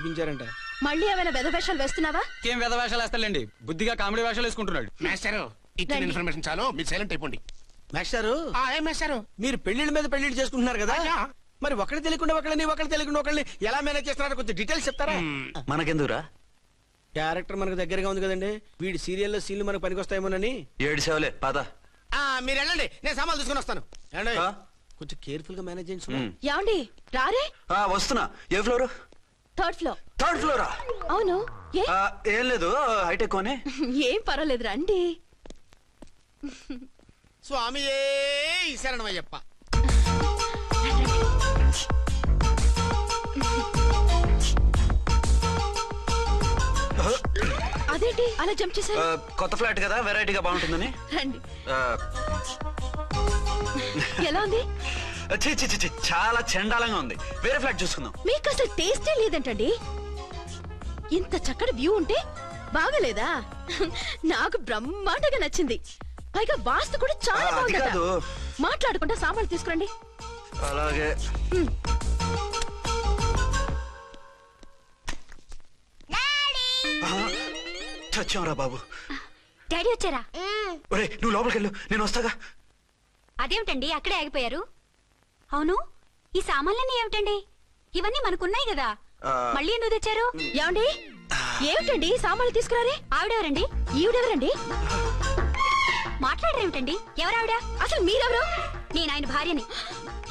చూపించారంట. మళ్ళీ ఏమైనా వెధవేషాలు వేస్తున్నావా? ఏం వెధవేషాలు వేస్తాడండి, బుద్ధిగా కామెడీ వేషాలు వేసుకుంటున్నాడు. మాస్టారు ఇచ్చిన ఇన్ఫర్మేషన్ చాలు, మీరు సైలెంట్ అయిపోండి. మాస్టారు ఏం మాస్టారు, మీరు పెళ్లిళ్ళ మీద పెళ్లిళ్ళు చేసుకుంటున్నారు కదా, మరి ఒకటి తెలియకుండా ఒకళ్ళని ఒకళ్ళు తెలియకుండా ఒకళ్ళని ఎలా మేనేజ్ చేస్తున్నారో కొంచెం డీటెయిల్స్ చెప్తారా? మనకెందుకురా, క్యారెక్టర్ మనకు దగ్గరగా ఉంది కదండి, వీడి సీరియల్లో సీన్లు మనకు పనికొస్తాయేమోనని. 7 సేవలే పద. మీరు వెళ్ళండి, నేను సామాన్లు తీసుకుని వస్తాను. కొంచెం కేర్ఫుల్ గా మేనేజ్ చేయండి. ఏమండి రారే? వస్తున్నా. ఏ ఫ్లోర్? 3rd floor. 3rd ఫ్లోరా? అవును. ఏం లేదు, హైటెక్ కోనే. ఏం పర్వాలేదు రండి. స్వామి శరణమయ్యప్ప. అదేంటి అలా జంప్ చేశారు? కొత్త ఫ్లాట్ కదా, వెరైటీగా బాగుంటుందని రండి. ఎలా ఉంది? చాలా చండాలంగా ఉంది. వేరే ఫ్లాట్ చూసుకుందాం. మీకు అసలు టేస్టే లేదంటండి. ఇంత చక్కటి వ్యూ ఉంటే బాగలేదా? నాకు బ్రహ్మాండంగా నచ్చింది. పైగా వాస్తు కూడా చాలా బాగుంది. మాట్లాడకుండా సామాన్లు తీసుకురండి. అలాగే. చచ్చాంరా బాబు. డాడీ వచ్చారా? ఒరే నువ్వు లోపలికి వెళ్ళు, నేను వస్తాగా. అదేమిటండి అక్కడే ఆగిపోయారు? అవును, ఈ సామాన్లన్నీ ఏమిటండి? ఇవన్నీ మనకున్నాయి కదా, మళ్ళీ ఎందుకు తెచ్చారు? ఏమండి ఏమిటండి సామాన్లు తీసుకురారే? ఆవిడెవరండి? ఈవిడెవరండి? మాట్లాడరేమిటండి? ఎవరావిడ? అసలు మీరెవరు? నేను ఆయన భార్యని.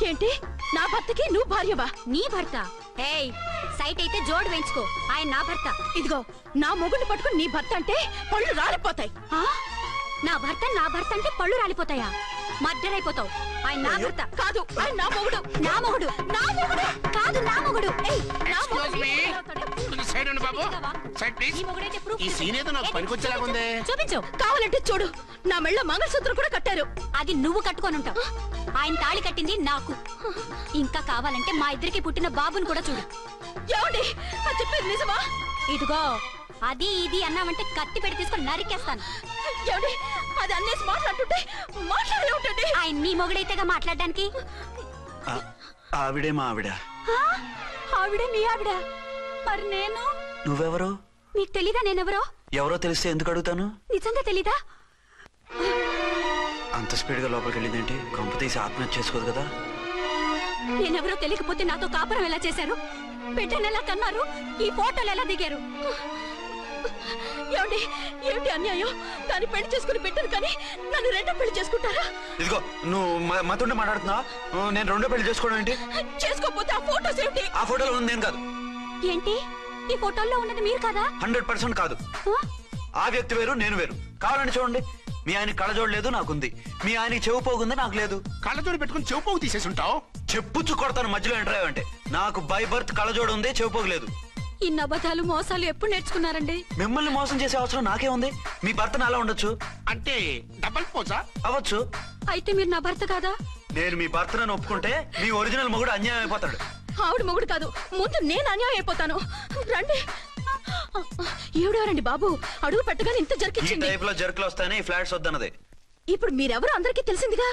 ఏంటి నా భర్తకి నువ్వు భార్యవా? నీ భర్త? ఏయ్, సైట్ అయితే జోడు వేయించుకో, ఆయన నా భర్త. ఇదిగో నా మొగుడిని పట్టుకుని నీ భర్త అంటే పళ్ళు రాలిపోతాయి. నా భర్త అంటే పళ్ళు రాలిపోతాయా? మర్డర్ అయిపోతావు. ఆయన నా భర్త కాదు, ఆయన నా మొగుడు. నా మొగుడు? నా మొగుడు కాదు, నా మొగుడు. చూపించు. కావాలంటే చూడు, నా మెళ్ళ మంగళసూత్రం కూడా కట్టారు. అది నువ్వు కట్టుకొని ఉంటావు. ఆయన తాళి కట్టింది నాకు. ఇంకా కావాలంటే మా ఇద్దరికి పుట్టిన బాబుని కూడా చూడు. ఏమండి చెప్పేది నిజమా? ఇదిగో అది ఇది అన్నావంటే కత్తి పెట్టి తీసుకొని నరికేస్తాను. ఏమండి అది అన్నేసి మాట్లాడుతుంటే మాట్లాడే ఉంటుంది. ఆయన నీ మొగుడైతేగా మాట్లాడడానికి. ఆవిడే మా ఆవిడ. ఆవిడే మీ ఆవిడ? మరి నేను? నువ్వెవరో మీకు తెలీదా నేనెవరో? ఎవరో తెలిస్తే ఎందుకు అడుగుతాను? నిజంగా తెలీదా? అంత స్పీడ్ గా లోపలికి వెళ్ళిందేంటి? కొంప తీసి ఆత్మహత్య చేసుకోదు కదా? నేనెవరో తెలియకపోతే నాతో కాపురం ఎలా చేశారు? బిడ్డను ఎలా కన్నారు? ఈ ఫోటోలు ఎలా దిగారు? ఏమండి ఏమిటి అన్యాయం? దాన్ని పెళ్లి చేసుకుని బిడ్డను కానీ నన్ను రెండో పెళ్లి చేసుకుంటారా? ఇదిగో నువ్వు మాతోనే మాట్లాడుతున్నా. నేను రెండో పెళ్లి చేసుకోవడం ఏంటి? చేసుకోకపోతే ఆ ఫోటోస్ ఏమిటి? ఆ ఫోటోలో ఉంది నేను కాదు. ఏంటి ఈ ఫోటోల్లో ఉన్నది మీరు కాదా? 100% కాదు. ఆ వ్యక్తి వేరు, నేను వేరు. కావాలని చూడండి. మీ ఆయన కళ్ళజోడు లేదు, నాకుంది. మీ ఆయనకి చెవు పోగుంది, నాకు లేదు. కళ్ళజోడు పెట్టుకుని చెవు పోగు తీసేసి ఉంటావు. చెప్పుచ్చు కొడతాను మధ్యలో ఎంటర్ అంటే. నాకు బై బర్త్ కళ్ళజోడు ఉంది, చెవు పోగు లేదు. ఇన్ని అబద్ధాలు మోసాలు ఎప్పుడు నేర్చుకున్నారండి? మిమ్మల్ని మోసం చేసే అవసరం నాకే ఉంది. మీ భర్తను అలా ఉండొచ్చు. అంటే డబల్ పోజా? అవ్వచ్చు. అయితే మీరు నా భర్త కాదా? నేను మీ భర్తను ఒప్పుకుంటే మీ ఒరిజినల్ మొగుడు అన్యాయం అయిపోతాడు. ఆవిడ మొగుడు కాదు, ముందు నేను అన్యాయం అయిపోతాను. రండి. ఈవిడెవరండి బాబు? అడుగు పెట్టగానే ఇంత జరికించింది. ఈ టైప్ లో జర్కులు వస్తాయని ఈ ఫ్లాట్స్ వద్దన్నది. ఇప్పుడు మీరెవరు అందరికీ తెలిసిందిగా,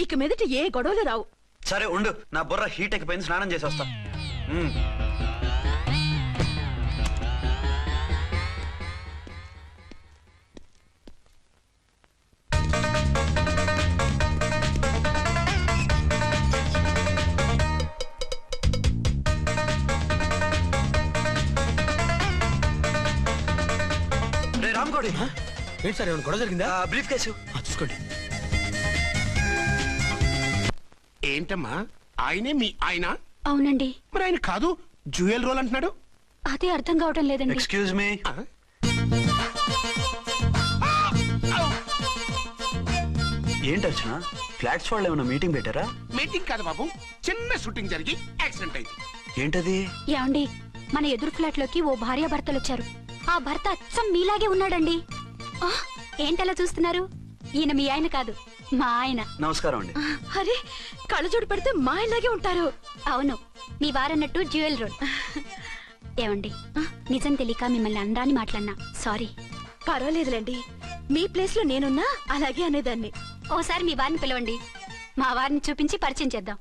ఇక మీదట ఏ గొడవలు రావు. సరే ఉండు, నా బుర్ర హీట్ ఎక్కిపోయింది, స్నానం చేసి వస్తా. రామ్కోడి ఏంటి సార్ ఏమైనా గొడవ జరిగిందా? బ్రీఫ్ కేసు చూసుకోండి. ఏంటమ్మా ఆయనే మీ ఆయన? అవునండి. మరి ఆయన కాదు జ్యువెల్ రోల్ అంటున్నాడు. అదే అర్థం కావటం లేదండి. Excuse me. ఏంటి అర్చన, ఫ్లాట్స్ వాళ్ళు ఏమైనా మీటింగ్ పెట్టారా? మీటింగ్ కాదు బాబు, చిన్న షూటింగ్ జరిగి యాక్సిడెంట్ అయింది. ఏంటది? ఏమండి మన ఎదురు ఫ్లాట్ లోకి ఓ భార్య భర్తలు వచ్చారు. ఆ భర్త అచ్చం మీలాగే ఉన్నాడండి. ఏంటలా చూస్తున్నారు? ఈయన మీ ఆయన కాదు, మా ఆయన. నమస్కారం అండి. అరే కళ్ళజోడు పెడితే మా ఆయనలాగే ఉంటారు. అవును, మీ వారన్నట్టు జ్యువెల్ రోడ్. ఏమండి నిజం తెలియక మిమ్మల్ని అందాన్ని మాట్లాడినా సారీ. పర్వాలేదులేండి, మీ ప్లేస్ లో నేనున్నా అలాగే అనేదాన్ని. ఓసారి మీ వారిని పిలవండి, మా వారిని చూపించి పరిచయం చేద్దాం.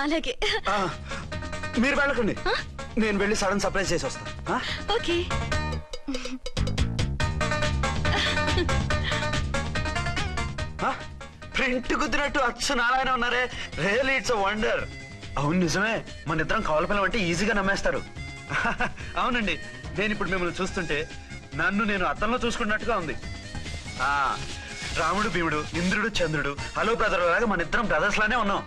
అలాగే. మీరు వెళ్ళకండి, నేను వెళ్ళి సడన్ సర్ప్రైజ్ చేసి వస్తాను. ఓకే. ప్రింట్ కుదిరినట్టు అచ్చు నారాయణ ఉన్నారే. Really it's wonder. అవును నిజమే, మన ఇద్దరం కవల పిల్లం అంటే ఈజీగా నమ్మేస్తారు. అవునండి, నేను ఇప్పుడు మిమ్మల్ని చూస్తుంటే నన్ను నేను అద్దంలో చూసుకున్నట్టుగా ఉంది. ఆ రాముడు భీముడు, ఇంద్రుడు చంద్రుడు, హలో బ్రదర్ లాగా మన ఇద్దరం బ్రదర్స్ లానే ఉన్నాం.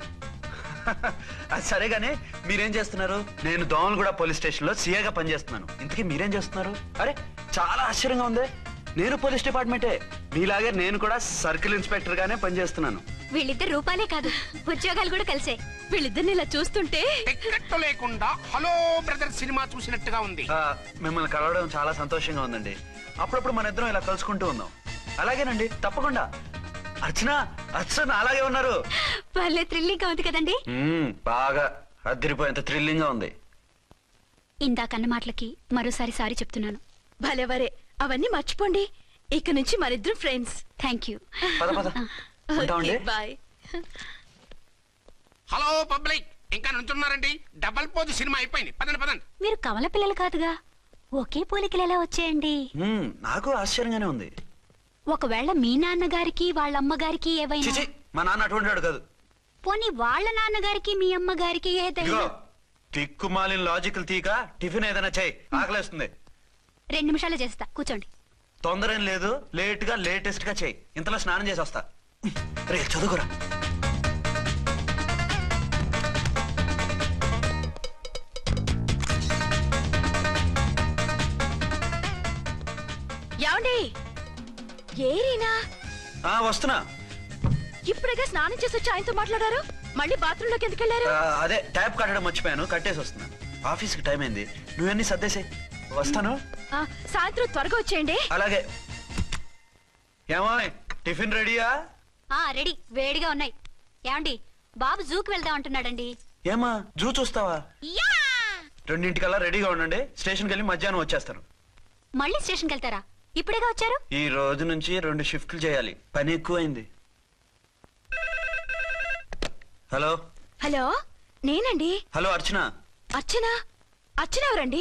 అది సరేగానే మీరేం చేస్తున్నారు? నేను దోమలగూడ పోలీస్ స్టేషన్ లో సీఏగా పనిచేస్తున్నాను. ఇంతకీ మీరేం చేస్తున్నారు? అరే చాలా ఆశ్చర్యంగా ఉంది. నేను పోలీస్ డిపార్ట్మెంటే, మీలాగే నేను కూడా సర్కిల్ ఇన్స్పెక్టర్ గానే పనిచేస్తున్నాను. వీళ్ళిద్దరు రూపాలే కాదు, ఉద్యోగాలు కూడా కలిసే. వీళ్ళిద్దరిని ఇలా చూస్తుంటే టిక్కెట్ లేకుండా హలో బ్రదర్ సినిమా చూసినట్టుగా ఉంది. మిమ్మల్ని కలవడం చాలా సంతోషంగా ఉందండి. అప్పుడప్పుడు మన ఇద్దరం ఇలా కలుసుకుంటూ ఉందాం. అలాగేనండి, తప్పకుండా. అర్చన అలాగే ఉన్నారు. వాళ్ళే థ్రిల్లింగ్ గా ఉంది కదండి. బాగా అదిరిపోయేంత థ్రిల్లింగ్ గా ఉంది. ఇందాకన్న మాటలకి మరోసారి సారీ చెప్తున్నాను. భలేవరే, అవన్నీ మర్చిపోండి. ఇక నుంచి మరిద్దరం ఫ్రెండ్స్. Thank you. పద పద ఉంటామండి. బాయ్. హలో పబ్లిక్, ఇంకా నుంచున్నారండి? డబల్ పోజ్ సినిమా అయిపోయింది. పదండి పదండి. మీరు కమల పిల్లలు కాదుగా, ఒకే పోలికలు ఎలా వచ్చేయండి? నాకు ఆశ్చర్యంగానే ఉంది. ఒకవేళ మీ నాన్నగారికి వాళ్ళ అమ్మగారికి ఏవైనా, చిచి, మా నాన్న అటువంటి వాడు కాదు. పోనీ వాళ్ళ నాన్నగారికి మీ అమ్మగారికి ఏదైనా. ఇదిగో, తిక్కుమాలిన లాజికల్ తీక టిఫిన్ ఏదైనా చేయి, ఆకలేస్తుంది. 2 నిమిషాలు చేస్తా, కూర్చోండి. తొందర ఏం లేదు, లేట్ గా లేటెస్ట్ గా చేయి. ఇంతలో స్నానం చేసి వస్తా. రే చదువుకురా. ఏమండి? ఏరీనా? వస్తున్నా. ఇప్పుడేగా స్నానం చేసి వచ్చి ఆయనతో మాట్లాడారు, మళ్ళీ బాత్రూమ్ లోకి ఎందుకు వెళ్ళారు? అదే ట్యాప్ కట్టడం మర్చిపోయాను, కట్టేసి వస్తున్నా. ఆఫీస్ కి టైం అయింది, నువ్వన్నీ సర్దేసాయి. వస్తాను. సాయంత్రం త్వరగా వచ్చేయండి. అలాగే. ఏమో టిఫిన్ రెడీయా? రెడీ, వేడిగా ఉన్నాయి. ఏమండి, బాబు జూకి వెళ్దాం అంటున్నాడండి. ఏమా జూ చూస్తావా? యా! 2:00కల్లా రెడీగా ఉండండి. స్టేషన్కి వెళ్ళి మధ్యాహ్నం వచ్చేస్తాను. మళ్ళీ స్టేషన్కి వెళ్తారా? ఇప్పుడేగా వచ్చారు. ఈ రోజు నుంచి 2 షిఫ్ట్లు చేయాలి, పని ఎక్కువైంది. హలో. హలో, నేనండి. హలో అర్చన. అర్చన? అర్చన ఎవరండి?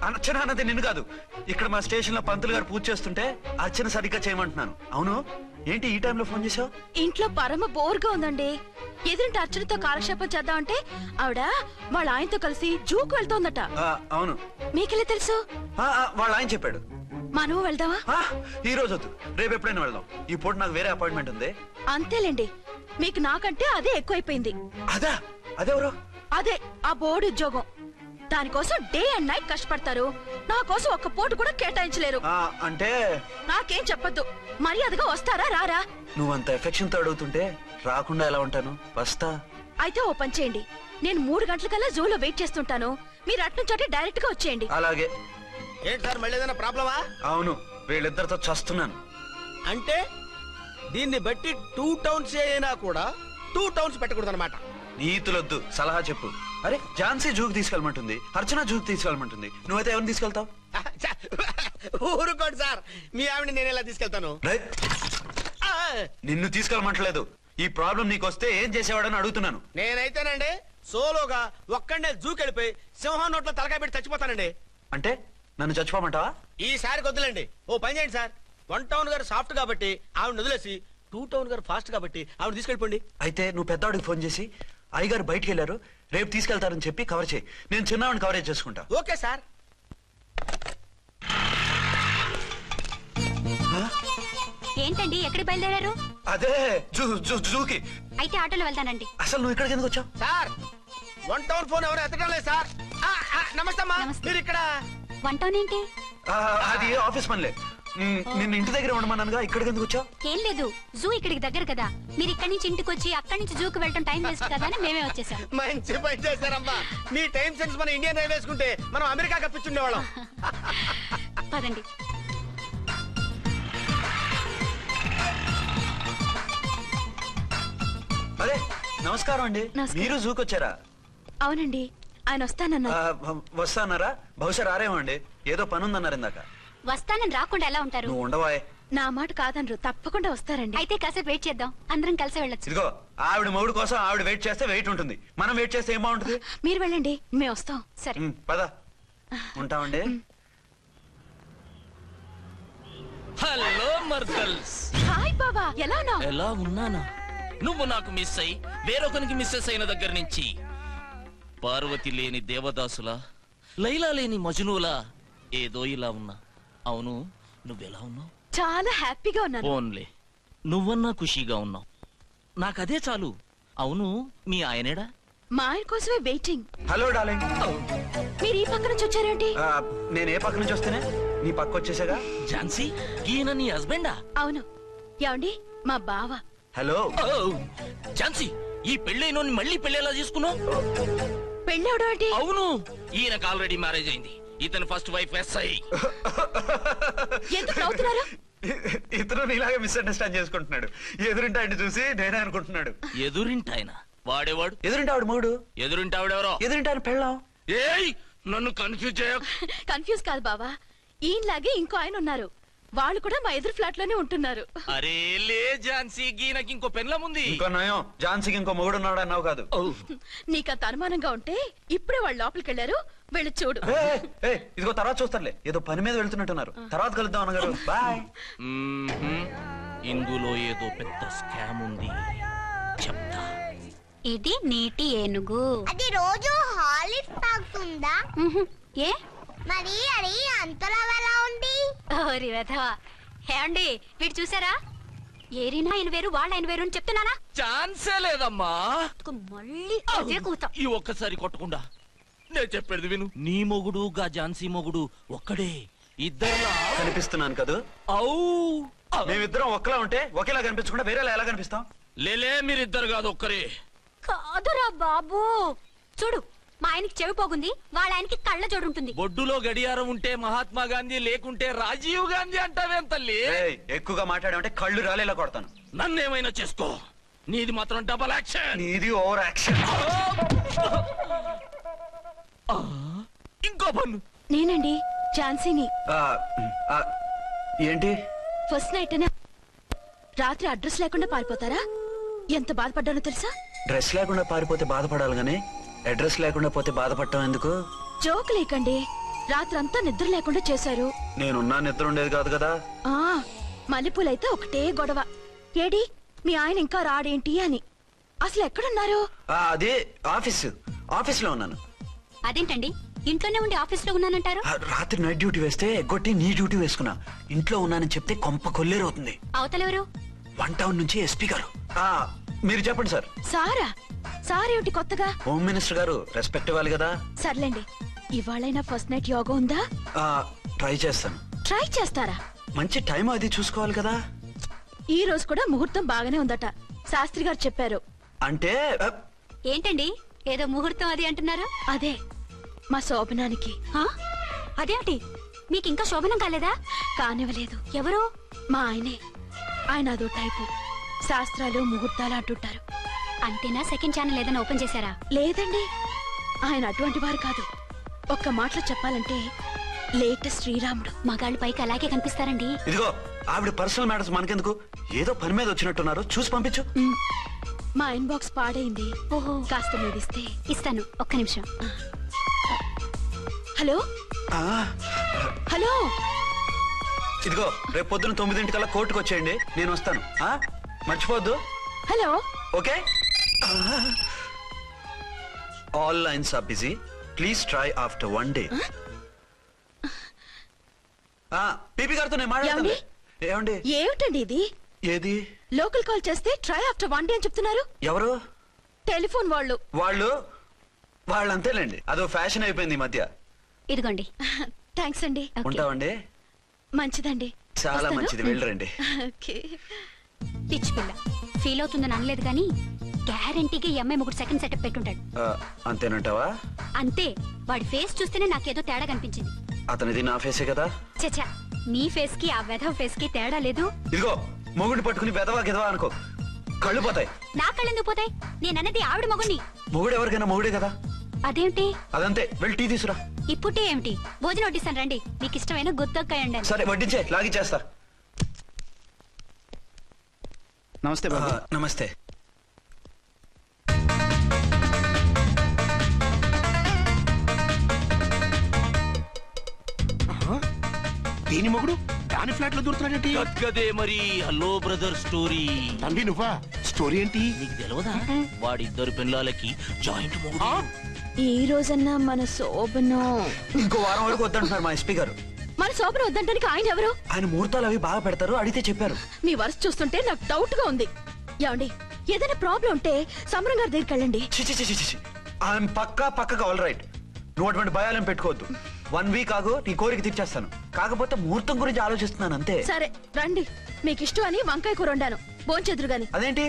అర్చన అన్నది నిన్ను కాదు. ఇక్కడ మా స్టేషన్ లో పంతులు గారు పూజ చేస్తుంటే అర్చన సరిగ్గా చేయమంటున్నాను. అవును, ఏంటి ఈ టైంలో ఫోన్ చేసావు? ఇంట్లో పరమ బోర్గా ఉందండి. ఎదురింటి అర్చనతో కాలక్షేపం చేద్దామంటే ఆవిడ వాళ్ళ ఆయనతో కలిసి జూకు వెళ్తోందట. అవును. మీకెలా తెలుసు? వాళ్ళ ఆయన చెప్పాడు. మనము వెళ్దామా? ఈ రోజు వద్దు, రేపు ఎప్పుడైనా వెళ్దాం. ఈ పూట నాకు వేరే అపాయింట్మెంట్ ఉంది. అంతేలేండి, మీకు నాకంటే అదే ఎక్కువైపోయింది. అదెవరు? అదే ఆ బోర్డు ఉద్యోగం. దానికోసం డే అండ్ నైట్ కష్టపడతారు. నా కోసం ఒక్క పోటు కూడా కేటాయించలేరు. అంటే నాకేం చెప్పొద్దు, మర్యాదగా వస్తారా రారా? నువ్వంత ఎఫెక్షన్ తో అడుగుతుంటే రాకుండా ఎలా ఉంటాను? వస్తా. అయితే ఓ పని చేయండి, నేను 3 గంటలకల్లా జూలో వెయిట్ చేస్తుంటాను. మీరు అట్నుంచి డైరెక్ట్ గా వచ్చేయండి. అలాగే. ఏంటి సార్, మళ్ళీ ఏదైనా ప్రాబ్లమా? అవును, వీళ్ళిద్దరితో చస్తున్నాను. అంటే దీన్ని బట్టి 2 టౌన్స్ అయినా కూడా 2 టౌన్స్ పెట్టకూడదు అనమాట. నీతులొద్దు, సలహా చెప్పు. అరే ఝాన్సీ జూకి తీసుకెళ్ళమంటుంది, అర్చన జూకి తీసుకెళ్ళమంటుంది. నువ్వైతే ఎవరిని తీసుకెళ్తావు? ఊరుకోండి సార్, మీ ఆవిడ నేను ఎలా తీసుకెళ్తాను? నిన్ను తీసుకెళ్ళమంటలేదు. ఈ ప్రాబ్లం నీకొస్తే ఏం చేసేవాడని అడుగుతున్నాను. నేనైతేనండి సోలోగా ఒక్కడే జూకెళ్ళిపోయి సింహం నోట్లో తలకాయ పెట్టి చచ్చిపోతానండి. అంటే నన్ను చచ్చిపోమంటావా? ఈసారి వద్దులండి, ఓ పని చేయండి సార్. 1 టౌన్ గారు సాఫ్ట్ కాబట్టి ఆవిడ వదిలేసి 2 టౌన్ గారు ఫాస్ట్ కాబట్టి ఆవిడ తీసుకెళ్ళిపోండి. అయితే నువ్వు పెద్దవాడికి ఫోన్ చేసి అయ్యగారు బయటికి వెళ్ళారు, రేపు తీసుకెళ్తారని చెప్పి కవర్ చేయి. నేను చిన్నవాడిని కవరేజ్ చేసుకుంటా. Okay sir. ఏంటండి, ఎక్కడికి బయలుదేరారు? అదే జూకి. అయితే ఆటోలో వెళ్తానండి. అసలు నువ్వు ఇక్కడికి ఎందుకు వచ్చావు? సార్ 1 టౌన్ ఫోన్ ఎవరు ఎత్తడం లేదు సార్. నమస్తే అమ్మా. నమస్తే. మీరు ఇక్కడ? 1 టౌన్ ఏంటి? అది ఆఫీస్ పనిలే. నిన్ను ఇంటి దగ్గర ఉండమన్నానుగా, ఇక్కడికి ఎందుకు వచ్చావు? ఏం లేదు, జూ ఇక్కడికి దగ్గర కదా. మీరు ఇక్కడి నుంచి ఇంటికి వచ్చి అక్కడి నుంచి జూకి వెళ్ళటం టైం వేస్ట్ కదా అని మేమే వచ్చేసాం. మంచి పని చేశారమ్మా. మీ టైం సెన్స్ మన ఇండియన్ రైల్వేస్ కుంటే మనం అమెరికా కప్పించుండేవాళ్ళం. పదండి. అదే నమస్కారం అండి. నమస్కారం. మీరు జూకి వచ్చారా? అవునండి, ఆయన వస్తానన్నారు. వస్తానారా? బహుశా రారేమో అండి, ఏదో పని ఉందన్నారు ఇందాక. వస్తానని రాకుండా ఎలా ఉంటారు? నువ్వు ఉండవా? నా మాట కాదనరు, తప్పకుండా వస్తారండి. అయితే కాసేపు వెయిట్ చేద్దాం, అందరం కలిసి వెళ్ళొచ్చు. ఇదిగో ఆవిడ మొగుడు కోసం ఆవిడ వెయిట్ చేస్తే వెయిట్ ఉంటుంది, మనం వెయిట్ చేస్తే ఏం బాగుంటుంది? మీరు వెళ్ళండి, మేము వస్తాం. సరే. పద ఉంటామండి. హలో మర్దల్స్, హాయ్ బాబా, ఎలా ఉన్నావు? ఎలా ఉన్నానా? నువ్వు నాకు మిస్ అయి వేరొకరికి మిస్సెస్ అయిన దగ్గర నుంచి పార్వతి లేని దేవదాసులా, లైలా లేని మజునులా ఏదో ఇలా ఉన్నా. అవును, నువ్వెలా ఉన్నావు? చాలా హ్యాపీగా ఉన్నాను. ఫోన్లే, నువ్వన్నా ఖుషీగా ఉన్నావు, నాకదే చాలు. అవును, మీ ఆయనేడా? మా ఆయన కోసమే వెయిటింగ్. Hello darling. మీరు ఈ పక్క నుంచి వచ్చారేంటి? నేను ఏ పక్క నుంచి వస్తేనే నీ పక్క వచ్చేసాగా. ఝాన్సీ, ఈయన నీ హస్బెండా? అవును. ఏమండి, మా బావ. హలో. ఝాన్సీ, ఈ పెళ్ళైన మళ్ళీ పెళ్ళేలా చేసుకున్నావు? పెళ్ళవడం ఏంటి? అవును, ఈయనకు ఆల్రెడీ మ్యారేజ్ అయింది. ఇతను ఫస్ట్ వైఫ్ ఎస్ఐ. ఎందుకు నవ్వుతున్నారు? ఇతను నీలాగా మిస్అండర్స్టాండ్ చేసుకుంటున్నాడు. ఎదురింటి ఆయన చూసి నేనే అనుకుంటున్నాడు. ఎదురింటాయన వాడేవాడు? ఎదురింటి ఆవిడ మొగుడు. ఎదురింటి ఆవిడెవరో? ఎదురింటి ఆయన పెళ్ళాం. ఏయ్, నన్ను కన్ఫ్యూజ్ చేయ. కన్ఫ్యూజ్ కాదు బావా, ఈయనలాగే ఇంకో ఆయన ఉన్నారు, వాళ్ళు కూడా మా ఎదురు ఫ్లాట్ లోనే ఉంటున్నారు. అరే లే ఝాన్సీ, గీనకి ఇంకో పెన్లం ఉంది. ఇంకో నయం, ఝాన్సీకి ఇంకో మొగుడు ఉన్నాడు అన్నావు కాదు. నీకంత అనుమానంగా ఉంటే ఇప్పుడే వాళ్ళు లోపలికి వెళ్ళారు, వెళ్ళి చూడు. ఇదిగో తర్వాత చూస్తారులే, ఏదో పని మీద వెళ్తున్నట్టున్నారు. తర్వాత కలుద్దాం అన్నగారు. బాయ్. ఇందులో ఏదో పెద్ద స్కామ్ ఉంది, చెప్తా. ఇది నీటి ఏనుగు. అది రోజు హాలిక్స్ తాగుతుందా? ఏ మరి అది అంతలా ఎలా ఉంది? ఓరి వెధవా. ఏమండి, వీడు చూసారా? ఏరినా ఆయన వేరు, వాళ్ళ ఆయన వేరు అని చెప్తున్నానా? ఛాన్సే లేదమ్మా. మళ్ళీ అదే కూత. ఈ ఒక్కసారి కొట్టకుండా నేను చెప్పేది విను. నీ మొగుడు గా ఝాన్సీ మొగుడు ఒక్కడే, ఇద్దరులా కనిపిస్తున్నాను కదా. అవు. మేమిద్దరం ఒక్కలా ఉంటే ఒకేలా కనిపించకుండా వేరేలా ఎలా కనిపిస్తాం? లేలే, మీరిద్దరు కాదు, ఒక్కరే. కాదురా బాబు, చూడు, మా ఆయనకి చెవి పోగుంది, వాళ్ళ ఆయనకి కళ్ళ జోడు ఉంటుంది. బొడ్డులో గడియారం ఉంటే మహాత్మా గాంధీ, లేకుంటే రాజీవ్ గాంధీ అంటావేం తల్లి? ఎక్కువగా మాట్లాడామంటే కళ్ళు రాలేలా కొడతాను. నన్నేమైనా చేసుకో, నీది మాత్రం డబల్ యాక్షన్. నీది ఓవర్ యాక్షన్. ఇంకో పన్ను. నేనండి ఝాన్సీని. ఏంటి? ఫస్ట్ నైట్ అనే రాత్రి అడ్రస్ లేకుండా పారిపోతారా? ఎంత బాధపడ్డానో తెలుసా? డ్రెస్ లేకుండా పారిపోతే బాధపడాలి గానీ అడ్రస్ లేకుండా పోతే బాధపడటం ఎందుకు? జోక్ లేకండి, రాత్రంతా నిద్ర లేకుండా చేశారు. నేనున్నా నిద్ర ఉండేది కాదు కదా. ఆ మల్లెపూలైతే ఒకటే గొడవ, ఏడి మీ ఆయన ఇంకా రాడేంటి అని. అసలు ఎక్కడున్నారు? అదే ఆఫీస్ లో ఉన్నాను. అదేంటండి, ఇంట్లోనే ఉండి ఆఫీస్ లో ఉన్నానంటారు? రాత్రి నైట్ డ్యూటీ వేస్తే ఎగ్గొట్టి నీ డ్యూటీ వేసుకున్నా. ఇంట్లో ఉన్నానని చెప్తే కొంప కొల్లేరవుతుంది. అవతలెవరు? 1 టౌన్ నుంచి ఎస్పీ గారు. మీరు చెప్పండి సార్. సారా? సారేమిటి కొత్తగా? హోమ్ మినిస్టర్ గారు, రెస్పెక్ట్ ఇవ్వాలి కదా. సర్లేండి, ఇవాళైనా ఫస్ట్ నైట్ యోగా ఉందా? ట్రై చేస్తాను. ట్రై చేస్తారా? మంచి టైం అది చూసుకోవాలి కదా. ఈ రోజు కూడా ముహూర్తం బాగానే ఉందట, శాస్త్రి గారు చెప్పారు. అంటే ఏంటండి, ఏదో ముహూర్తం అది అంటున్నారు? అదే మా శోభనానికి. అదేమిటి, మీకు ఇంకా శోభనం కాలేదా? కానివ్వలేదు. ఎవరు? మా ఆయనే. ఆయన అదో టైపు, శాస్త్రాలు ముహూర్తాలు అంటుంటారు. అంతేనా? సెకండ్ ఛానల్ ఏదైనా ఓపెన్ చేశారా? లేదండి, ఆయన అటువంటి వారు కాదు. ఒక్క మాటలో చెప్పాలంటే లేటెస్ట్ శ్రీరాముడు. మగాళ్ళు పైకి అలాగే కనిపిస్తారండి. ఇదిగో, ఆవిడ పర్సనల్ మ్యాటర్స్ మనకెందుకు, ఏదో పని మీద వచ్చినట్టున్నారు, చూసి పంపించు. మా ఇన్బాక్స్ పాడైంది. ఓహో, కాస్త మీదిస్తే. ఇస్తాను, ఒక్క నిమిషం. హలో హలో, ఇదిగో, రేపు పొద్దున 9 కోర్టుకు వచ్చేయండి, నేను వస్తాను. మర్చిపోద్దు. Hello. Okay. All lines are busy, please try after 1 day. పీపీ గారితో నేను మాట్లాడతాను. ఏమండి? ఏమిటండి ఇది? ఏది? లోకల్ కాల్ చేస్తే ట్రై ఆఫ్టర్ 1 day అని చెప్తున్నారు. ఎవరు? టెలిఫోన్ వాళ్ళు. వాళ్ళు అంతేలేండి, అదో ఫ్యాషన్ అయిపోయింది ఈ మధ్య. ఇదిగోండి. థ్యాంక్స్ అండి. ఉంటామండి. మంచిదండి. చాలా వస్తాను. మంచిది, వెళ్ళరండి. ఓకే. పిచ్చి పిల్ల ఫీల్ అవుతుందని అనలేదు కానీ గ్యారంటీగా ఈ అమ్మాయి ముగ్గురు సెకండ్ సెటప్ పెట్టుంటాడు. అంతేనంటావా? అంతే, వాడి ఫేస్ చూస్తేనే నాకేదో తేడా కనిపించింది. అతనిది నా ఫేసే కదా. చచ్చా, మీ ఫేస్ కి ఆ వెధవ ఫేస్ కి తేడా లేదు. ఇదిగో, మొగుడిని పట్టుకుని బెదవా గెదవా అనుకో, కళ్ళు పోతాయి. నా కళ్ళెందుకు పోతాయి? నేనన్నది ఆవిడ మొగుడిని. మొగుడు ఎవరికైనా మొగుడే కదా. అదేంటి? అదంతే, వెళ్ళి టీ తీసురా. ఇప్పుడే ఏమిటి భోజనం వడ్డిస్తాను రండి. మీకు ఇష్టమైన గుత్తొక్కాయ ఉండండి. సరే వడ్డించే లాగిచ్చేస్తా. నమస్తే బాబు. నమస్తే. దీని మొగుడు దాని ఫ్లాట్ లో దూరుతున్నాడేంటి? గద్గదే మరి హలో బ్రదర్ స్టోరీ. తంబి నువ్వా? స్టోరీ ఏంటి? నీకు తెలియదా? వాడిద్దరు పిల్లలకి జాయింట్ మొగుడు. ఈ రోజన్నా మన శోభను ఇంకో వారం వరకు వద్దంటున్నారు మా ఎస్పీ గారు. మన శోభను వద్దంటానికి ఆయన ఎవరు? ఆయన ముహూర్తాలు అవి బాగా పెడతారు, అడిగితే చెప్పారు. మీ వరుస చూస్తుంటే నాకు డౌట్ గా ఉంది. ఏమండి ఏదైనా ప్రాబ్లం ఉంటే సమరం గారి దగ్గరికి వెళ్ళండి. ఆయన పక్కగా ఆల్ రైట్. నువ్వు అటువంటి భయాలను పెట్టుకోవద్దు. 1 వీక్ ఆగు, నీ కోరిక తీర్చేస్తాను. కాకపోతే ముహూర్తం గురించి ఆలోచిస్తున్నాను అంతే. సరే రండి, మీకు ఇష్టం అని వంకాయ కూర వండాను, భోంచెదురు గాని. అదేంటి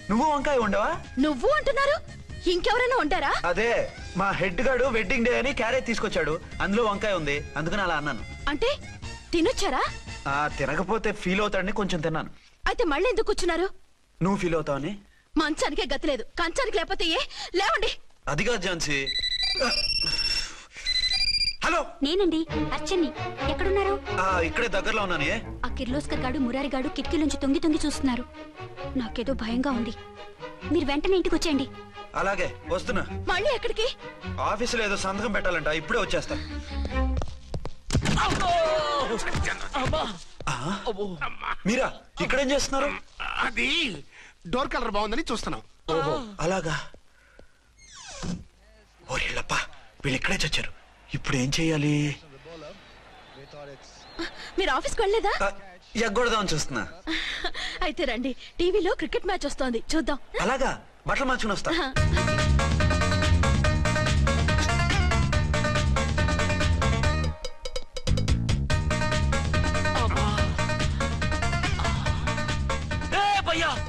నువ్వు వంకాయ ఉండవా? నువ్వు అంటున్నారు, ఇంకెవరైనా ఉంటారా? అదే మా హెడ్ గాడు వెడ్డింగ్ డే అని క్యారేజ్ తీసుకొచ్చాడు, అందులో వంకాయ ఉంది, అందుకని అలా అన్నాను. అంటే తినొచ్చారా? తినకపోతే ఫీల్ అవుతాడని కొంచెం తిన్నాను. అయితే మళ్ళీ ఎందుకు కూర్చున్నారు? నువ్వు ఫీల్ అవుతావని. మంచానికే గతి లేదు, కంచానికి లేకపోతే ఏ? లేవండి. అది కాదు ఝాన్సీ. హలో, నేనండి అర్చన్ని. ఎక్కడున్నారు? ఇక్కడే దగ్గరలో ఉన్నానే. ఆ కిర్లోస్కర్ గాడు మురారి గాడు కిటికీలోంచి తొంగి తొంగి చూస్తున్నారు. నాకేదో భయంగా ఉంది. మీరు వెంటనే ఇంటికి వచ్చేయండి. అలాగే వస్తున్నా. మళ్ళీ ఎక్కడికి? ఆఫీసులో ఏదో సంతకం పెట్టాలంట, ఇప్పుడే వచ్చేస్తా. మీరా ఇక్కడేం చేస్తున్నారు? అది డోర్ కలర్ బాగుందని చూస్తున్నాం. ఓహో అలాగా. ఓరేళ్ళప్ప, వీళ్ళు ఇక్కడే చచ్చారు. ఇప్పుడు ఏం చెయ్యాలి? మీరు ఆఫీస్కి వెళ్ళలేదా? ఎగ్గొడదామని చూస్తున్నా. అయితే రండి, టీవీలో క్రికెట్ మ్యాచ్ వస్తోంది, చూద్దాం. అలాగా, బట్టలు మార్చుకుని వస్తా.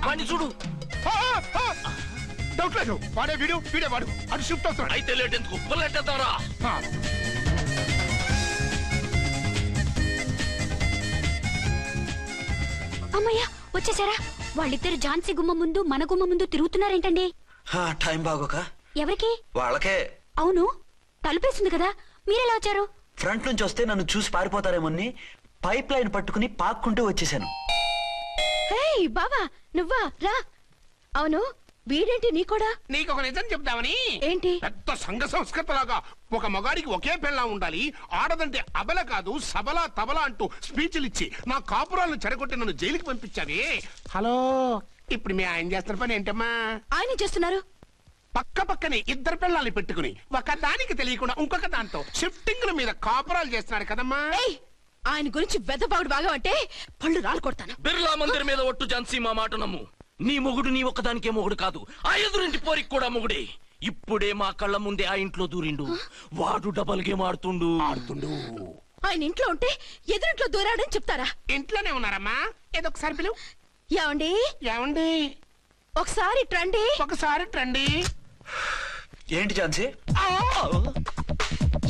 వాడిని చూడు. డౌట్ లేదు, వాడే వీడే వాడు. అటు షిఫ్ట్ అవుతున్నాడు. అయితే లేట్ ఎందుకు, బుల్లెట్టేద్దాంరా. అమ్మయ్యా వచ్చేసారా? వాళ్ళిద్దరు ఝాన్సీ గుమ్మ ముందు మన గుమ్మ ముందు తిరుగుతున్నారేంటండి? టైం బాగోక. ఎవరికి? వాళ్ళకే. అవును, తలుపేసింది కదా, మీరెలా వచ్చారు? ఫ్రంట్ నుంచి వస్తే నన్ను చూసి పారిపోతారేమోని పైప్ లైన్ పట్టుకుని పాక్కుంటూ వచ్చేసాను. హే బావా, నువ్వా? రా. అవును, వీడేంటి నీ కూడా? నీకు ఒక నిజం చెప్తామని. ఏంటి? పెద్ద సంఘ సంస్కృతలాగా ఒక మగాడికి ఒకే పెళ్ళ ఉండాలి, ఆడదంటే అబల కాదు సబల తబల అంటూ స్పీచ్లు ఇచ్చి నా కాపురాలను చెడగొట్టి నన్ను జైలుకి పంపించావే. హలో, ఇప్పుడు మీ ఆయన చేస్తున్న పని ఏంటమ్మా? ఆయన చేస్తున్నారు. పక్క పక్కనే ఇద్దరు పిల్లల్ని పెట్టుకుని ఒక దానికి తెలియకుండా ఇంకొక దాంతో షిఫ్టింగ్ల మీద కాపురాలు చేస్తున్నాడు కదమ్మా. ఆయన గురించి బెద్దబాగుడు బాగా అంటే పళ్ళు రాలు కొడతాను. బిర్లా మందిర్ మీద ఒట్టు ఝాన్సీ, మా మాట నమ్ము. నీ మొగుడు నీ ఒక్కదానికే మొగుడు కాదు, ఆ ఎదురింటి పోరికి కూడా మొగుడే. ఇప్పుడే మా కళ్ళ ముందే ఆ ఇంట్లో దూరిండు. వాడు డబల్ గేమ్ ఆడుతుండు. ఆయన ఇంట్లో ఉంటే ఎదురింట్లో దూరాడని చెప్తారా? ఇంట్లోనే ఉన్నారమ్మా. ఏదో ఒకసారి పిలువు. ఏమండి ఏమండి, ఒకసారి ట్రండి. ఒకసారి ట్రండి. ఏంటి ఝాన్సీ?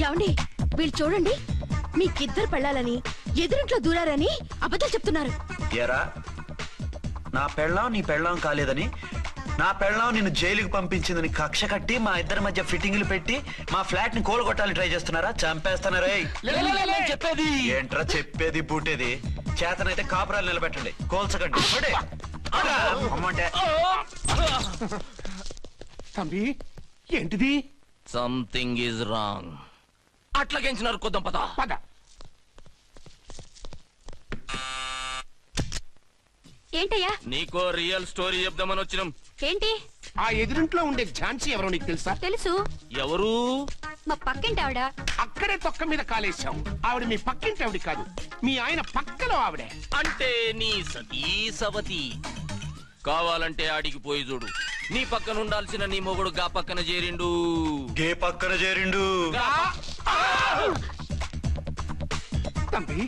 ఏమండి వీళ్ళు చూడండి, మీకిద్దరు పెళ్ళాలని ఎదురింట్లో దూరారని అబద్ధాలు చెప్తున్నారు. ఎరా, నా పెళ్ళాం నీ పెళ్ళాం కాలేదని, నా పెళ్ళాం నిన్ను జైలుకి పంపించిందని కక్ష కట్టి మా ఇద్దరి మధ్య ఫిట్టింగ్లు పెట్టి మా ఫ్లాట్ ని కోలగొట్టాలని ట్రై చేస్తున్నారా? చంపేస్తానరే. చెప్పేది ఏంట్రా చెప్పేది బూటేది? చేతనైతే కాపురాలు నిలబెట్టండి, కోల్చకండి. అమ్మంటే తంబి ఏంటిది? Something is wrong. అట్లాగెంచినారు కొద్దాం పద. పద. ఏంటయ్యా? నీకో రియల్ స్టోరీ చెప్దామని వచ్చినాం. ఏంటి? ఆ ఎదురింట్లో ఉండే ఝాన్సీ ఎవరో నీకు తెలుసా? తెలుసు. ఎవరు? మా పక్కింటి ఆవిడ. అక్కడే తొక్క మీద కాలేశాం. ఆవిడ మీ పక్కింటి ఆవిడ కాదు, మీ ఆయన పక్కలో ఆవిడే. అంటే నీ సతీ సవతి. కావాలంటే ఆడికి పోయి చూడు, నీ పక్కన ఉండాల్సిన నీ మొగుడు గా పక్కన చేరిండు. గే పక్కన చేరిండు. తంబి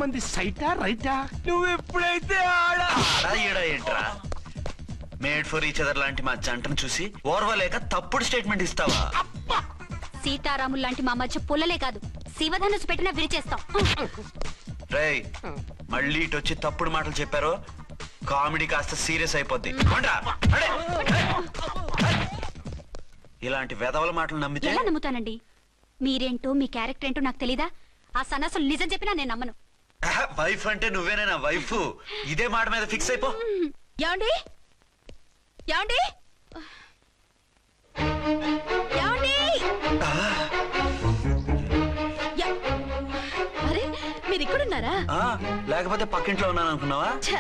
మంది సైటా రైటా? నువ్వు ఎప్పుడైతే ఆడా ఏంట్రా? మేడ్ ఫర్ ఈచ్ అదర్ లాంటి మా జంటను చూసి ఓర్వలేక తప్పుడు స్టేట్మెంట్ ఇస్తావా? సీతారాములు లాంటి మా మధ్య పుల్లలే కాదు, శివధనుసు పెట్టినా విరిచేస్తాం. రేయ్, మళ్ళీ ఇటు వచ్చి తప్పుడు మాటలు చెప్పారో కామెడీ కాస్త సీరియస్ అయిపోద్ది. ఇలాంటి వెధవల మాటలు నమ్మితే ఎలా నమ్ముతానండి? మీరేంటో మీ క్యారెక్టర్ ఏంటో నాకు తెలీదా? ఆ సన్నాసులు నిజం చెప్పినా నేను నమ్మను. వైఫ్ అంటే నువ్వేనా వైఫ్? ఇదే మాట మీద ఫిక్స్ అయిపో. యాండి యాండి యాండి యా- అరే మీరు ఇక్కడున్నారా? లేకపోతే పక్కింట్లో ఉన్నాను అనుకున్నావా? ఛ,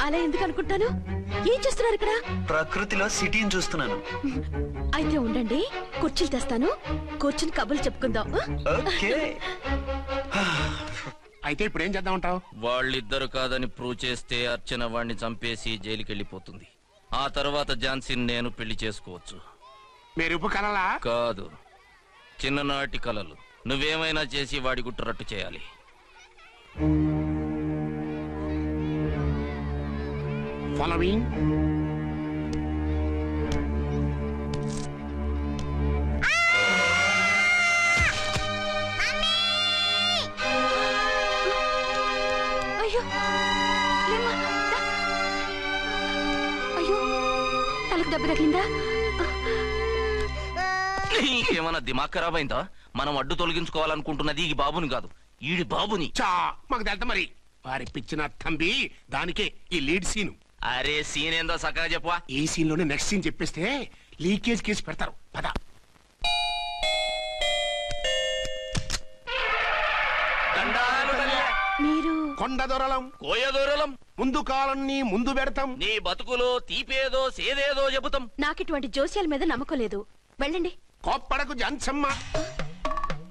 అలా ఎందుకు అనుకుంటాను? ఏం చేస్తున్నారు ఇక్కడ? ప్రకృతిలో సిటీని చూస్తున్నాను. అయితే ఉండండి, కుర్చీలు తెస్తాను, కూర్చుని కబుర్లు చెప్పుకుందాం. ఓకే. అయితే ఇప్పుడు ఏం చేద్దామంటావు? వాళ్ళిద్దరు కాదని ప్రూవ్ చేస్తే అర్చన వాణ్ణి చంపేసి జైలుకి వెళ్ళిపోతుంది. ఆ తర్వాత ఝాన్సీని నేను పెళ్లి చేసుకోవచ్చు. మీరు ఉప్పు కలలా? కాదు, చిన్ననాటి కలలు. నువ్వేమైనా చేసి వాడి గుట్టు రట్టు చేయాలి. ఫాలోయింగ్. అయ్యో లేమ్మా, దా. అయ్యో తలకు దెబ్బ తగిలిందా? నీకేమైనా దిమాగ్ ఖరాబ్ అయిందా? మనం అడ్డు తొలగించుకోవాలనుకుంటున్నది ఈ బాబుని కాదు, ఈడి బాబుని. చా మాకు తెలుతా మరి. వారి పిచ్చిన తంబి దానికే ఈ లీడ్ సీను. అరే సీన్ ఏందో సక్కగా చెప్పవా? ఈ సీన్ లోనే నెక్స్ట్ సీన్ చెప్పేస్తే లీకేజ్ కేసు పెడతారు. పద. మీరు కొండ దొరలం కోయ దూరలం ముందు కాలన్నీ ముందు పెడతాం. నీ బతుకులో తీపేదో సేదేదో చెబుతాం. నాకు ఇటువంటి జోస్యాల మీద నమ్మకం లేదు. వెళ్ళండి. కోప్పడకు జాన్సమ్మ.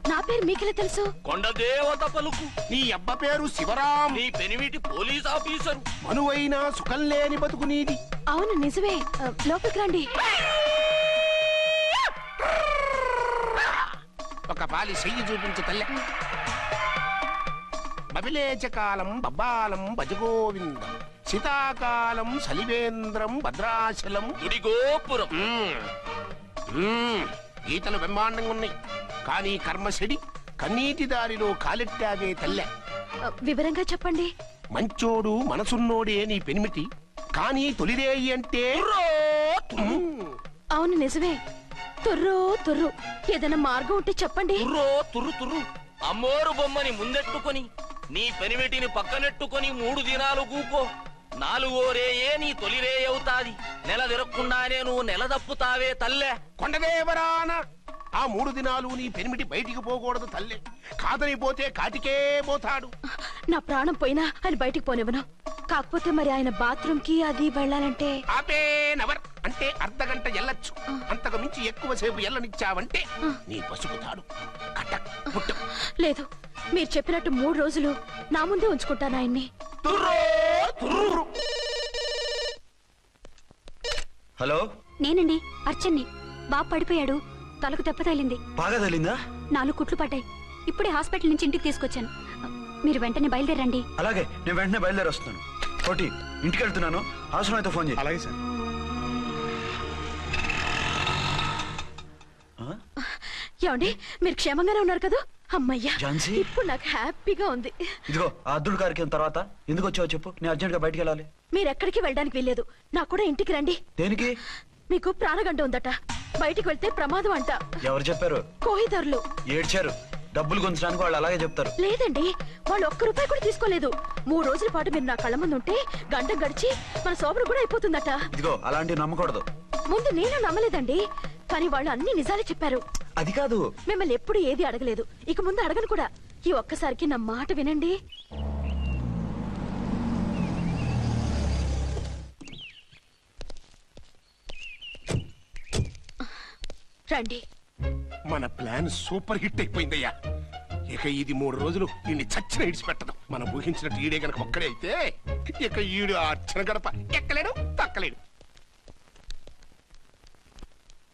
నా పేరు మీకెలా తెలుసు? కొండ దేవత పలుకు. నీ అబ్బ పేరు శివరాం. నీ పెనిమిటి పోలీస్ ఆఫీసరు. మనువైనా సుఖం లేని బతుకు నీది. అవును నిజమే. లోపలికి రండి. ఒక పాలి చెయ్యి చూపించు తల్లె. బబిలేచకాలం బబ్బాలం భజగోవిందం శీతాకాలం సలివేంద్రం భద్రాచలం గుడిగోపురం. గీతలు బ్రహ్మాండంగా ఉన్నాయి, కానీ కర్మశడి కన్నీటి దారిలో కాలెట్టావే తల్లె. వివరంగా చెప్పండి. మంచోడు మనసున్నోడే నీ పెనిమిటి, కానీ తొలిరేయి అంటే అవును నిజమే. తుర్రు తుర్రు. ఏదైనా మార్గం ఉంటే చెప్పండి. తుర్రో తుర్రు తుర్రు. అమ్మోరు బొమ్మని ముందెట్టుకొని నీ పెనిమిటిని పక్కనెట్టుకొని 3 దినాలు కూకో. 4వ రేయే నీ తొలి రే అవుతాది. నెల తిరగకుండానే నువ్వు నెల తప్పుతావే తల్లే. కొండదేవరాన ఆ 3 దినాలు నీ పెనిమిటి బయటికి పోకూడదు తల్లే. కాదని పోతే కాటికే పోతాడు. నా ప్రాణం పోయినా ఆయన బయటికి పోనివ్వను. కాకపోతే మరి ఆయన బాత్రూమ్ కి అది వెళ్ళాలంటే ఆపేనవర్ అంటే అర్ధగంట ఎల్లొచ్చు. అంతకు మించి ఎక్కువసేపు ఎల్లనిచ్చావంటే నీ పసుపుతాడు కటక్ పుట్టు. లేదు, మీరు చెప్పినట్టు 3 రోజులు నా ముందే ఉంచుకుంటాను ఆయన్ని. హలో, నేనండి అర్చన్ని. బాబు పడిపోయాడు, తలకు దెబ్బ తగిలింది. బాగా తగిలిందా? 4 కుట్లు పడ్డాయి. ఇప్పుడే హాస్పిటల్ నుంచి ఇంటికి తీసుకొచ్చాను. మీరు వెంటనే బయలుదేరండి. అలాగే, నేను వెంటనే బయలుదేరి వస్తాను. కోటి, ఇంటికి వెళ్తున్నాను. అవసరం అయితే ఫోన్ చేయి. అలాగే సార్. ఏమండి, మీరు క్షేమంగానే ఉన్నారు కదా? అమ్మయ్యా, ఝాన్సీ? ఇప్పుడు నాకు హ్యాపీగా ఉంది. ఇదిగో ఆ అద్దుడు కార్యక్రమం తర్వాత ఎందుకు వచ్చావో చెప్పు. నేను అర్జెంట్ గా బయటికి వెళ్ళాలి. మీరు ఎక్కడికి వెళ్ళడానికి వెళ్ళలేదు. నాకు కూడా ఇంటికి రండి. దేనికి? మీకు ప్రాణగంట ఉందట. బయటికి వెళ్తే ప్రమాదం అంట. ఎవరు చెప్పారు? కోహిదారులు ఏడ్చారు. డబ్బులు గుంచడానికి వాళ్ళు అలాగే చెప్తారు. లేదండి, వాళ్ళు ₹1 కూడా తీసుకోలేదు. 3 రోజుల పాటు మీరు నా కళ్ళ ముందు ఉంటే గంట గడిచి మన సోబరు కూడా అయిపోతుందట. ఇదిగో అలాంటివి నమ్మకూడదు. ముందు నేను నమ్మలేదండి, కానీ వాళ్ళు అన్ని నిజాలే చెప్పారు. అది కాదు, మిమ్మల్ని ఎప్పుడు ఏది అడగలేదు, ఇక ముందు అడగను కూడా. ఈ ఒక్కసారికి నా మాట వినండి. రండి. మన ప్లాన్ సూపర్ హిట్ అయిపోయిందయ్యా. ఇక ఇది 3 రోజులు నిన్ను చచ్చిన ఇడిచిపెట్టదు. మనం ఊహించినట్టు ఈడే గనక ఒక్కడే అయితే ఇక ఈడు ఆ అర్చన గడప ఎక్కలేడు తక్కలేడు.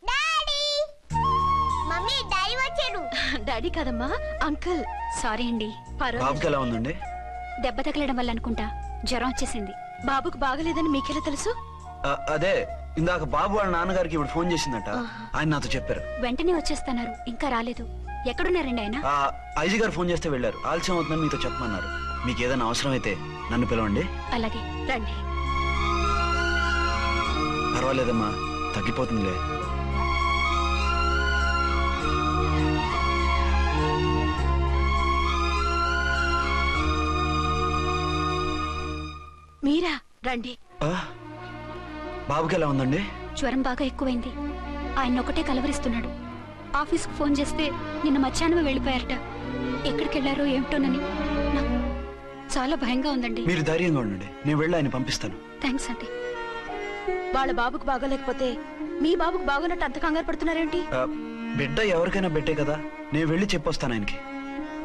డాడీ మమ్మీ డాడీ వచ్చాడు. డాడీ కాదమ్మా, అంకుల్. సారీ అండి. బాబుకి ఎలా ఉందండి? దెబ్బ తగలడం వల్ల అనుకుంటా జ్వరం వచ్చేసింది. బాబుకు బాగలేదని మీకెలా తెలుసు? అదే ఇందాక బాబు వాళ్ళ నాన్నగారికి ఇప్పుడు ఫోన్ చేసిందట. ఆయన నాతో చెప్పారు. వెంటనే వచ్చేస్తున్నారు, ఇంకా రాలేదు. ఎక్కడున్నారండి ఆయన? ఐజీ గారు ఫోన్ చేస్తే వెళ్ళారు. ఆలస్యం అవుతుందని మీతో చెప్పమన్నారు. మీకు ఏదైనా అవసరం అయితే నన్ను పిలవండి. అలాగే రండి. పర్వాలేదమ్మా, తగ్గిపోతుందిలే. మీరా రండి. ఆ, బాబుకి ఎలా ఉందండి? జ్వరం బాగా ఎక్కువైంది. ఆయన ఒకటే కలవరిస్తున్నాడు. ఆఫీస్కు ఫోన్ చేస్తే నిన్న మధ్యాహ్నమే వెళ్ళిపోయారట. ఎక్కడికి వెళ్ళారో ఏమిటోనని నాకు చాలా భయంగా ఉందండి. మీరు ధైర్యంగా ఉండండి, నేను వెళ్ళి ఆయన పంపిస్తాను. థ్యాంక్స్ అండి. వాళ్ళ బాబుకు బాగోలేకపోతే మీ బాబుకు బాగోనట్టు అంత కంగారు పడుతున్నారేంటి? ఆ, బిడ్డ ఎవరికైనా బిడ్డే కదా, నేను వెళ్ళి చెప్పొస్తాను ఆయనకి.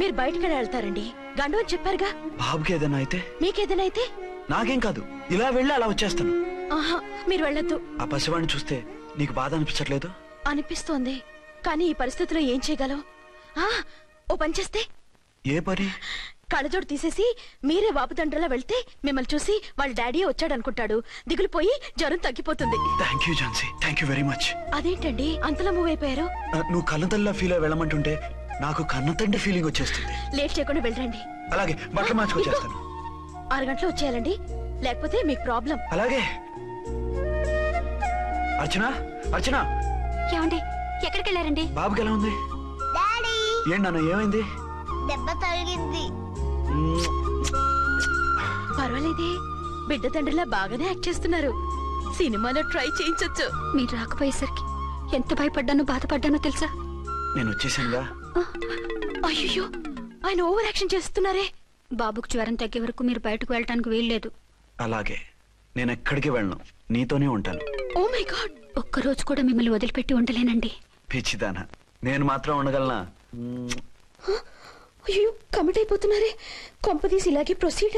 మీరు బయటకెళ్ళి వెళ్తారండి. గండు అని చెప్పారుగా. బాబుకి ఏదైనా అయితే? మీకేదైనా అయితే? నాకేం కాదు, ఇలా వెళ్ళి అలా వచ్చేస్తాను. ఆహా, మీరు వెళ్ళొద్దు. ఆ పసివాడిని చూస్తే నీకు బాధ అనిపించట్లేదు? అనిపిస్తోంది, కానీ ఈ పరిస్థితిలో ఏం చేయగలం? ఆ, ఓ పని చేస్తే ఏ పని? కళ్ళజోడు తీసేసి మీరే వాపుతండ్రలా వెళ్తే మిమ్మల్ని చూసి వాళ్ళ డాడీ వచ్చాడనుకుంటాడు. దిగులు పోయి జ్వరం తగ్గిపోతుంది. Thank you Jhansi, thank you very much. అదేంటండి అంతలా మూవ్ అయిపోయారు? నువ్వు కన్నతల్లా ఫీల్ అయి వెళ్ళమంటుంటే నాకు కన్నతండ్రి ఫీలింగ్ వచ్చేస్తుంది. లేట్ చేయకుండా వెళ్ళండి. అలాగే, బట్టలు మార్చుకొచ్చేస్తాను. 6 గంటలు వచ్చేయాలండి, లేకపోతే మీకు ప్రాబ్లం. అలాగే. అర్చన, అర్చన, ఏమండి ఎక్కడికి వెళ్ళారండి? బాబుకి ఎలా ఉంది? డాడీ ఏంటి నాన్న, ఏమైంది? దెబ్బ తగిలింది. పర్వాలేదే, బిడ్డ తండ్రిలా బాగానే యాక్ట్ చేస్తున్నారు. సినిమాలో ట్రై చేయించొచ్చు. మీరు రాకపోయేసరికి ఎంత భయపడ్డానో బాధపడ్డానో తెలుసా? నేను వచ్చేసానుగా. అయ్యో, ఆయన ఓవర్ యాక్షన్ చేస్తున్నారే. బాబుకు జ్వరం తగ్గే వరకు మీరు బయటకు వెళ్ళటానికి వీల్లేదు. అలాగే, నేను ఎక్కడికి వెళ్ళను, నీతోనే ఉంటాను. ఓ మై గాడ్, ఒక్కరోజు కూడా మిమ్మల్ని వదిలిపెట్టి ఉండలేనండి. పిచ్చిదానా, నేను మాత్రం ఉండగలనా? అయ్యో కమిట్ అయిపోతున్నారే. కొంపదీసి ఇలాగే ప్రొసీడ్